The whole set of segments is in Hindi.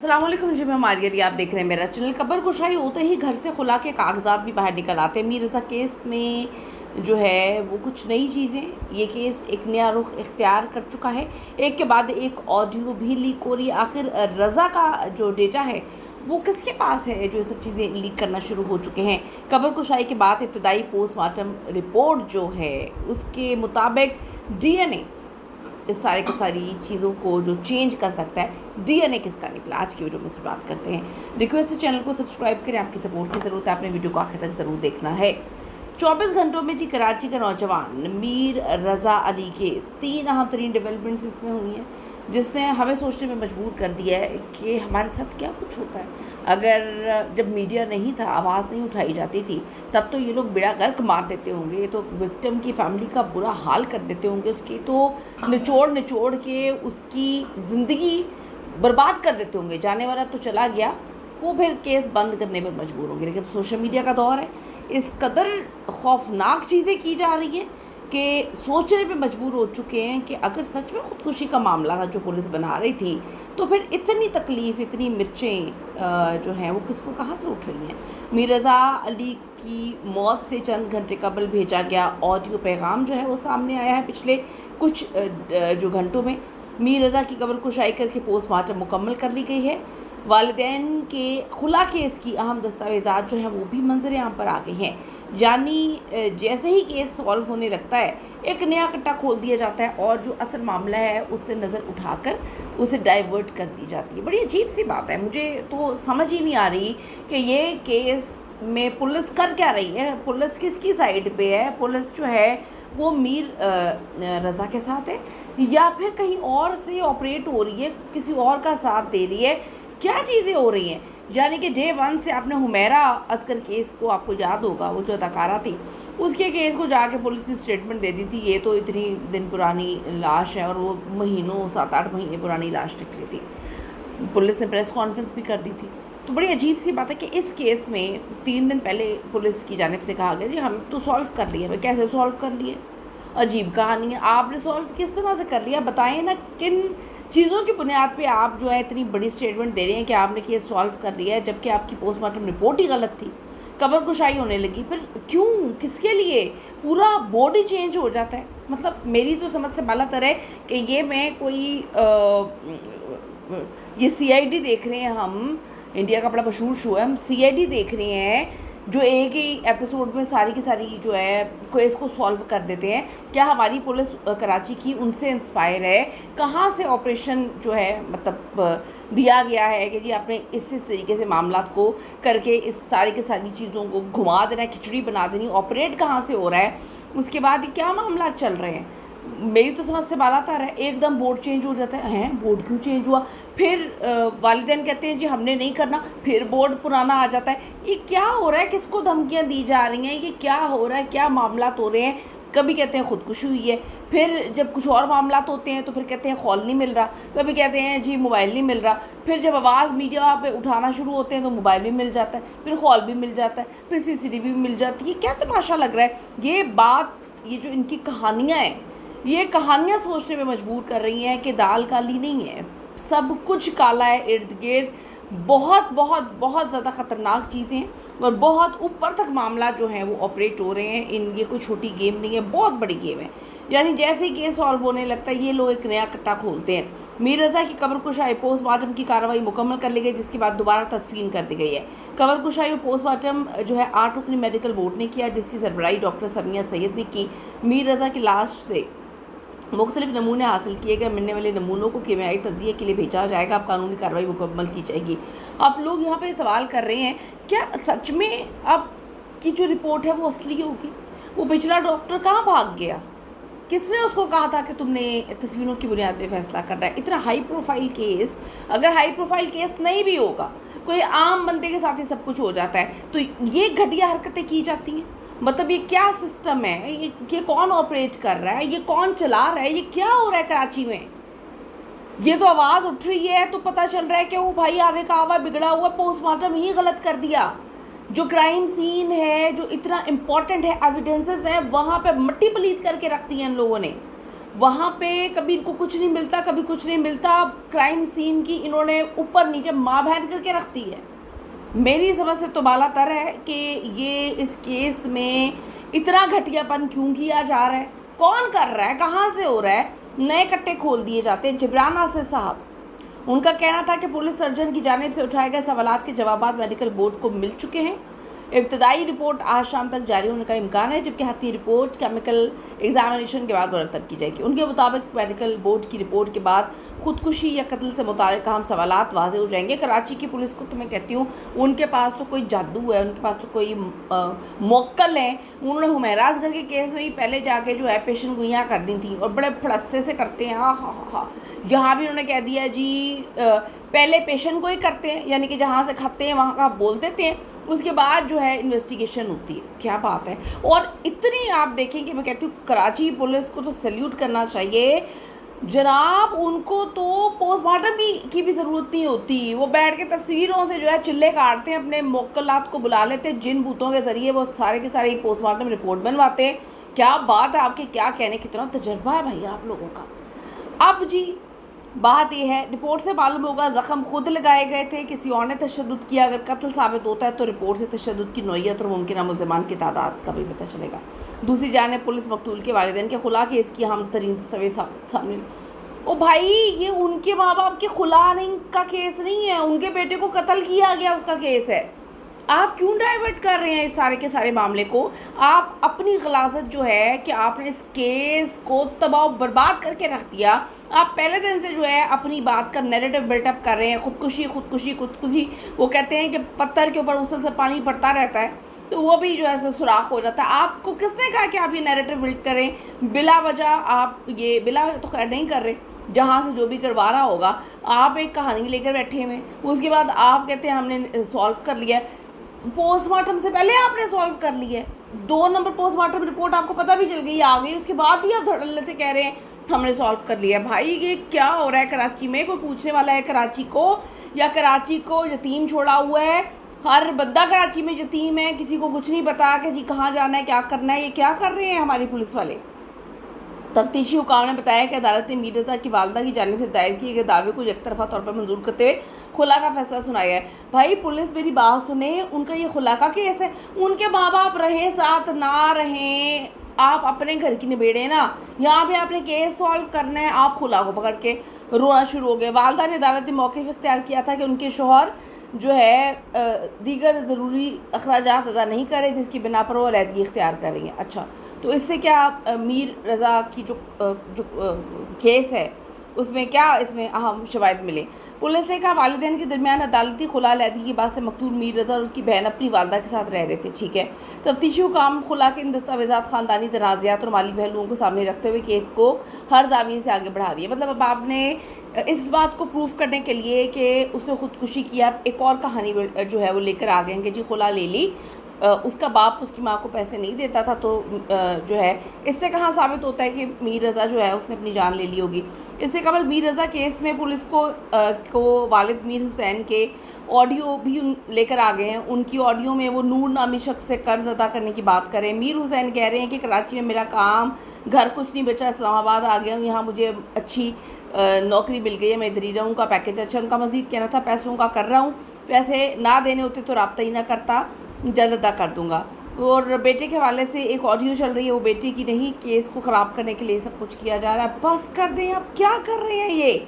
अस्सलाम वालेकुम जी, मैं मारिया, आप देख रहे हैं मेरा चैनल। कब्र कुशाई होते ही घर से खुला के कागजात भी बाहर निकल आते हैं। मीर रज़ा केस में जो है वो कुछ नई चीज़ें, ये केस एक नया रुख इख्तियार कर चुका है। एक के बाद एक ऑडियो भी लीक हो रही है। आखिर रज़ा का जो डेटा है वो किसके पास है जो ये सब चीज़ें लीक करना शुरू हो चुके हैं। कब्र कुशाई के बाद इब्तदाई पोस्टमार्टम रिपोर्ट जो है उसके मुताबिक DNA इस सारे की सारी चीज़ों को जो चेंज कर सकता है। DNA किसका निकला, आज की वीडियो में से बात करते हैं। रिक्वेस्ट है चैनल को सब्सक्राइब करें, आपकी सपोर्ट की ज़रूरत है, आपने वीडियो को आखिर तक ज़रूर देखना है। 24 घंटों में जी कराची का नौजवान मीर रज़ा अली केस 3 अहम तरीन डेवलपमेंट्स इसमें हुई हैं जिसने हमें सोचने में मजबूर कर दिया है कि हमारे साथ क्या कुछ होता है। अगर जब मीडिया नहीं था, आवाज़ नहीं उठाई जाती थी, तब तो ये लोग बेड़ा गर्क मार देते होंगे, तो विक्टिम की फैमिली का बुरा हाल कर देते होंगे, उसकी तो निचोड़ निचोड़ के उसकी ज़िंदगी बर्बाद कर देते होंगे। जाने वाला तो चला गया, वो फिर केस बंद करने पर मजबूर होंगे। लेकिन सोशल मीडिया का दौर है, इस कदर खौफनाक चीज़ें की जा रही हैं कि सोचने पे मजबूर हो चुके हैं कि अगर सच में ख़ुदकुशी का मामला था जो पुलिस बना रही थी, तो फिर इतनी तकलीफ़, इतनी मिर्चें जो हैं वो किसको कहाँ से उठ रही हैं। मीर रज़ा अली की मौत से चंद घंटे कबल भेजा गया ऑडियो पैगाम जो है वो सामने आया है। पिछले कुछ जो घंटों में मीर रज़ा की कब्र कुशाई करके पोस्टमार्टम मुकम्मल कर ली गई है। वालिदैन के खुला केस की अहम दस्तावेज़ात जो हैं वो भी मंजर आम पर आ गए हैं। यानी जैसे ही केस सॉल्व होने लगता है, एक नया कट्टा खोल दिया जाता है और जो असल मामला है उससे नज़र उठाकर उसे डाइवर्ट कर दी जाती है। बड़ी अजीब सी बात है, मुझे तो समझ ही नहीं आ रही कि ये केस में पुलिस कर क्या रही है, पुलिस किसकी साइड पे है। पुलिस जो है वो मीर रज़ा के साथ है या फिर कहीं और से ऑपरेट हो रही है, किसी और का साथ दे रही है, क्या चीज़ें हो रही हैं। यानी कि डे 1 से आपने हुमैरा असगर केस को, आपको याद होगा, वो जो अदाकारा थी, उसके केस को जाके पुलिस ने स्टेटमेंट दे दी थी ये तो इतनी दिन पुरानी लाश है, और वो महीनों 7-8 महीने पुरानी लाश निकली थी। पुलिस ने प्रेस कॉन्फ्रेंस भी कर दी थी। तो बड़ी अजीब सी बात है कि इस केस में 3 दिन पहले पुलिस की जानिब से कहा गया जी हम तो सॉल्व कर लिए। भाई कैसे सॉल्व कर लिए, अजीब कहानी है। आपने सॉल्व किस तरह से कर लिया, बताएं ना। किन चीज़ों की बुनियाद पे आप जो है इतनी बड़ी स्टेटमेंट दे रहे हैं कि आपने केस सॉल्व कर लिया है, जबकि आपकी पोस्टमार्टम रिपोर्ट ही गलत थी, कब्र कुशाई होने लगी। फिर क्यों, किसके लिए, पूरा बोर्ड ही चेंज हो जाता है। मतलब मेरी तो समझ से बालातर है कि ये मैं कोई ये CID देख रहे हैं हम, इंडिया का बड़ा मशहूर शो है, हम CID देख रहे हैं जो एक ही एपिसोड में सारी की सारी जो है केस को सॉल्व कर देते हैं। क्या हमारी पुलिस कराची की उनसे इंस्पायर है? कहाँ से ऑपरेशन जो है मतलब दिया गया है कि जी आपने इस तरीके से मामला को करके इस सारी की सारी चीज़ों को घुमा देना है, खिचड़ी बना देनी। ऑपरेट कहाँ से हो रहा है, उसके बाद क्या मामला चल रहे हैं, मेरी तो समझ से बालातर है। एकदम बोर्ड चेंज हो जाता है, हैं बोर्ड क्यों चेंज हुआ, फिर वालिदैन कहते हैं जी हमने नहीं करना, फिर बोर्ड पुराना आ जाता है। ये क्या हो रहा है, किसको धमकियां दी जा रही हैं, ये क्या हो रहा है, क्या मामला हो रहे हैं। कभी कहते हैं खुदकुशी हुई है, फिर जब कुछ और मामला होते हैं तो फिर कहते हैं खौल नहीं मिल रहा, कभी कहते हैं जी मोबाइल नहीं मिल रहा, फिर जब आवाज़ मीडिया पे उठाना शुरू होते हैं तो मोबाइल भी मिल जाता है, फिर खौल भी मिल जाता है, फिर CCTV भी मिल जाती है। क्या तमाशा लग रहा है ये बात, ये जो इनकी कहानियाँ हैं, ये कहानियाँ सोचने में मजबूर कर रही हैं कि दाल काली नहीं है, सब कुछ काला है इर्द गिर्द। बहुत बहुत बहुत ज़्यादा ख़तरनाक चीज़ें हैं और बहुत ऊपर तक मामला जो है वो ऑपरेट हो रहे हैं। ये कोई छोटी गेम नहीं है, बहुत बड़ी गेम है। यानी जैसे ही केस सॉल्व होने लगता है ये लोग एक नया कट्टा खोलते हैं। मीर रज़ा की कब्र कुशाई पोस्टमार्टम की कार्रवाई मुकम्मल कर ली गई, जिसके बाद दोबारा तदफीन कर दी गई है। कब्र कुशाई और पोस्टमार्टम जो है 8 रुकनी मेडिकल बोर्ड ने किया, जिसकी सरबराही डॉक्टर समिया सैयद ने की। मीर रज़ा की लाश से मुख्तलिफ नमूने हासिल किए गए, मिलने वाले नमूनों को कीमियाई तज्जिए के लिए भेजा जाएगा। अब कानूनी कार्रवाई मुकम्मल की जाएगी। आप लोग यहाँ पे सवाल कर रहे हैं क्या सच में अब की जो रिपोर्ट है वो असली होगी? वो पिछला डॉक्टर कहाँ भाग गया? किसने उसको कहा था कि तुमने तस्वीरों की बुनियाद पे फैसला करना है? इतना हाई प्रोफाइल केस, अगर हाई प्रोफाइल केस नहीं भी होगा, कोई आम बंदे के साथ ही सब कुछ हो जाता है, तो ये घटिया हरकतें की जाती हैं। मतलब ये क्या सिस्टम है, ये कौन ऑपरेट कर रहा है, ये कौन चला रहा है, ये क्या हो रहा है कराची में? ये तो आवाज़ उठ रही है तो पता चल रहा है कि वो भाई आवे का आवा बिगड़ा हुआ, पोस्टमार्टम ही गलत कर दिया। जो क्राइम सीन है, जो इतना इम्पॉर्टेंट है, एविडेंसेस हैं, वहाँ पे मट्टी पलीत करके रख दी है इन लोगों ने। वहाँ पे कभी इनको कुछ नहीं मिलता, कभी कुछ नहीं मिलता। क्राइम सीन की इन्होंने ऊपर नीचे माँ बहन करके रखती है। मेरी समझ से तो बाला तर है कि ये इस केस में इतना घटियापन क्यों किया जा रहा है, कौन कर रहा है, कहाँ से हो रहा है। नए कट्टे खोल दिए जाते हैं। जिब्रान नासिर साहब, उनका कहना था कि पुलिस सर्जन की जानिब से उठाए गए सवालात के जवाब मेडिकल बोर्ड को मिल चुके हैं। इब्तदाई रिपोर्ट आज शाम तक जारी होने का इम्कान है, जबकि हतमी रिपोर्ट केमिकल एग्जामिनेशन के बाद मुरतब की जाएगी। उनके मुताबिक मेडिकल बोर्ड की रिपोर्ट के बाद खुदकुशी या कत्ल से मुताल्लिक़ अहम सवालात वाज़ेह हो जाएंगे। कराची की पुलिस को तो मैं कहती हूँ उनके पास तो कोई जादू है, उनके पास तो कोई मोक्कल है। उन्होंने हुमैराज घर के केस में ही पहले जाके जो है पेशन गोइयाँ कर दी थी और बड़े फड़स्से से करते हैं। हाँ, यहाँ भी उन्होंने कह दिया जी पहले पेशन गोई करते हैं, यानी कि जहाँ से खाते हैं वहाँ का बोल देते हैं, उसके बाद जो है इन्वेस्टिगेशन होती है। क्या बात है। और इतनी आप देखें कि मैं कहती हूँ कराची पुलिस को तो सैल्यूट करना चाहिए जनाब। उनको तो पोस्टमार्टम की भी ज़रूरत नहीं होती, वो बैठ के तस्वीरों से जो है चिल्ले काटते हैं, अपने मोक्कलात को बुला लेते हैं, जिन भूतों के ज़रिए वो सारे के सारे पोस्टमार्टम रिपोर्ट बनवाते हैं। क्या बात है आपके, क्या कहने, कितना तजर्बा है भाई आप लोगों का। अब जी बात यह है, रिपोर्ट से मालूम होगा ज़ख़म खुद लगाए गए थे, किसी और ने तशद्दुद किया। अगर कत्ल साबित होता है तो रिपोर्ट से तशद्दुद की नौइयत और मुमकिन मुल्ज़िमान की तादाद का भी पता चलेगा। दूसरी जानिब पुलिस मकतूल के वालिदैन के खुला केस की अहम तरीन दस्तावेज़ सामने। ओ भाई, ये उनके माँ बाप के खुला नहीं का केस नहीं है, उनके बेटे को कत्ल किया गया उसका केस है। आप क्यों डाइवर्ट कर रहे हैं इस सारे के सारे मामले को। आप अपनी गलाजत जो है कि आपने इस केस को तबाह बर्बाद करके रख दिया। आप पहले दिन से जो है अपनी बात का नैरेटिव बिल्टअप कर रहे हैं, खुदकुशी। वो कहते हैं कि पत्थर के ऊपर मुसलसल पानी पड़ता रहता है तो वो भी जो है इसमें सुराख हो जाता है। आपको किसने कहा कि आप ये नैरेटिव बिल्ड करें बिला वजह। आप ये बिला वजह तो खैर नहीं कर रहे, जहाँ से जो भी करवा रहा होगा। आप एक कहानी लेकर बैठे हुए, उसके बाद आप कहते हैं हमने सॉल्व कर लिया। पोस्टमार्टम से पहले आपने सॉल्व कर लिया है। 2 नंबर पोस्टमार्टम रिपोर्ट आपको पता भी चल गई, आ गई, उसके बाद भी आप धड़ल्ले से कह रहे हैं हमने सॉल्व कर लिया। भाई ये क्या हो रहा है कराची में। कोई पूछने वाला है कराची को, या कराची को यतीम छोड़ा हुआ है। हर बंदा कराची में यतीम है, किसी को कुछ नहीं पता कि जी कहाँ जाना है, क्या करना है। ये क्या कर रहे हैं हमारी पुलिस वाले। तफ्तीशी हुकाम ने बताया कि अदालत ने मीर रज़ा की वालदा की जानिब से दायर किए गए दावे को एकतरफ़ा तौर पर मंजूर करते हुए खुला का फैसला सुनाया है। भाई पुलिस मेरी बात सुने, उनका ये खुला का केस है, उनके माँ बाप रहे साथ ना रहें, आप अपने घर की निबेड़े ना। यहाँ पे आपने केस सॉल्व करना है, आप खुला को पकड़ के रोना शुरू हो गए। वालदा ने अदालत ने मौक़िफ़ इख्तियार किया था कि उनके शौहर जो है दीगर ज़रूरी अखराजात अदा नहीं करे, जिसकी बिना पर वो अलहदगी इख्तियार कर रही हैं। अच्छा, तो इससे क्या मीर रज़ा की जो केस है उसमें क्या इसमें अहम शवाहिद मिले। पुलिस ने कहा वालिदैन के दरमियान अदालती खुला अलहदगी की बात से मकतूल मीर रज़ा और उसकी बहन अपनी वालदा के साथ रह रहे थे। ठीक है, तफ्तीशी हुकाम खुला के इन दस्तावेज़ात ख़ानदानी तनाज़ात और माली पहलुओं को सामने रखते हुए केस को हर ज़ाविये से आगे बढ़ा रही है। मतलब अब आपने इस बात को प्रूफ करने के लिए कि उसने ख़ुदकुशी किया, एक और कहानी जो है वो लेकर आ गए हैं कि जी खुला ले ली, उसका बाप उसकी माँ को पैसे नहीं देता था, तो जो है इससे कहाँ साबित होता है कि मीर रज़ा जो है उसने अपनी जान ले ली होगी। इससे कबल मीर रज़ा केस में पुलिस को वालिद मीर हुसैन के ऑडियो भी लेकर आ गए हैं। उनकी ऑडियो में वो नूर नामी शख्स से कर्ज़ अदा करने की बात करें। मीर हुसैन कह रहे हैं कि कराची में मेरा काम, घर कुछ नहीं बचा, इस्लामाबाद आ गया हूँ, यहाँ मुझे अच्छी नौकरी मिल गई है, मैं इधर ही रहूँ, का पैकेज अच्छा। उनका मज़ीद कहना था पैसों का कर रहा हूँ, पैसे ना देने होते तो रब्ता ही ना करता, जल्द अदा कर दूँगा। और बेटे के हवाले से एक ऑडियो चल रही है, वो बेटे की नहीं, केस को ख़राब करने के लिए सब कुछ किया जा रहा है। बस कर दें, आप क्या कर रहे हैं। ये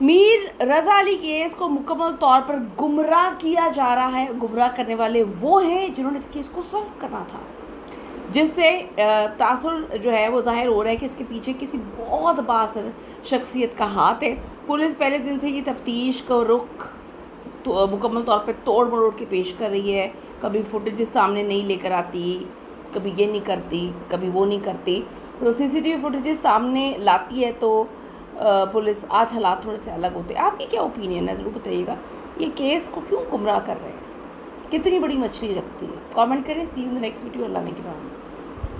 मीर रज़ा अली केस को मुकम्मल तौर पर गुमराह किया जा रहा है। गुमराह करने वाले वो हैं जिन्होंने इस केस को सॉल्व करना था, जिससे तासुर जो है वो ज़ाहिर हो रहा है कि इसके पीछे किसी बहुत बासर शख्सियत का हाथ है। पुलिस पहले दिन से ये तफ्तीश का रुख तो मुकम्मल तौर पे तोड़ मरोड़ के पेश कर रही है। कभी फुटेजेस सामने नहीं लेकर आती, कभी ये नहीं करती, कभी वो नहीं करती। तो सीसीटीवी फुटेजेस सामने लाती है तो पुलिस। आज हालात थोड़े से अलग होते हैं। आपकी क्या ओपिनियन है, ज़रूर बताइएगा। ये केस को क्यों गुमराह कर रहे हैं, कितनी बड़ी मछली रखती है। कमेंट करें। See you in the next video. Allah ने के बाद।